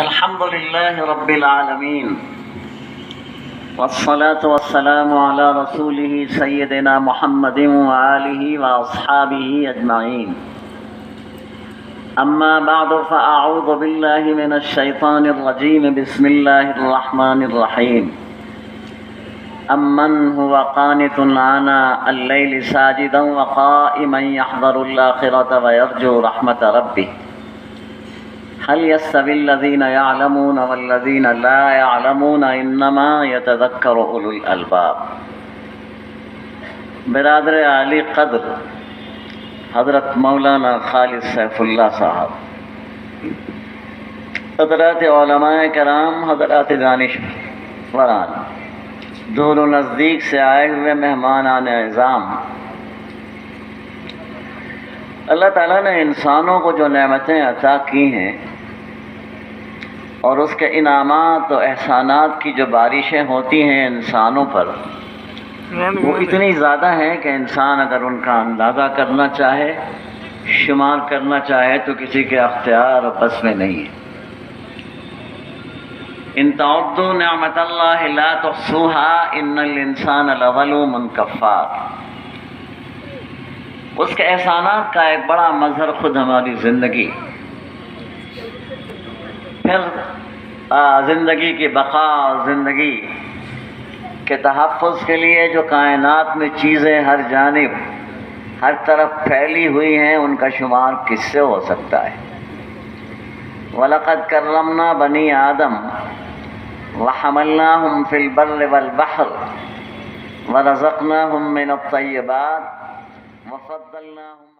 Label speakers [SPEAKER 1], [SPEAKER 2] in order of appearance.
[SPEAKER 1] الحمد لله رب العالمين والصلاة والسلام على رسوله سيدنا محمد وآله وأصحابه أجمعين. أما بعد فأعوذ بالله من الشيطان الرجيم. بسم الله الرحمن الرحيم. أمن هو قانت آناء الليل ساجدا وقائما يحذر الآخرة ويرجو رحمة ربه هل يستوي الذين يعلمون والذين لا يعلمون انما يتذكر اولو الالباب. برادر عالی قدر حضرت مولانا خالد سیف اللہ صاحب، حضرات علماء کرام، حضرات دانشوران، دور و نزدیک سے آئے ہوئے مہمانان اعظام، اللہ تعالیٰ نے انسانوں کو جو نعمتیں عطا کی ہیں اور اس کے انعامات و احسانات کی جو بارشیں ہوتی ہیں انسانوں پر، وہ اتنی زیادہ ہیں کہ انسان اگر ان کا اندازہ کرنا چاہے، شمار کرنا چاہے تو کسی کے اختیار و بس میں نہیں ہے. ان تعدوا نعمت اللہ لا تحصوها ان الانسان لظلوم کفار. اس کے احسانات کا ایک بڑا مظہر خود ہماری زندگی. پھر زندگی کی بقا، زندگی کے تحفظ کے لیے جو کائنات میں چیزیں ہر جانب ہر طرف پھیلی ہوئی ہیں، ان کا شمار کس سے ہو سکتا ہے؟ وَلَقَدْ كَرَّمْنَا بَنِي آدَمَ وَحَمَلْنَاهُمْ فِي الْبَرِّ وَالْبَحْرِ وَرَزَقْنَاهُمْ مِنَ الطَّيِّبَاتِ وَفَضَّلْنَاهُمْ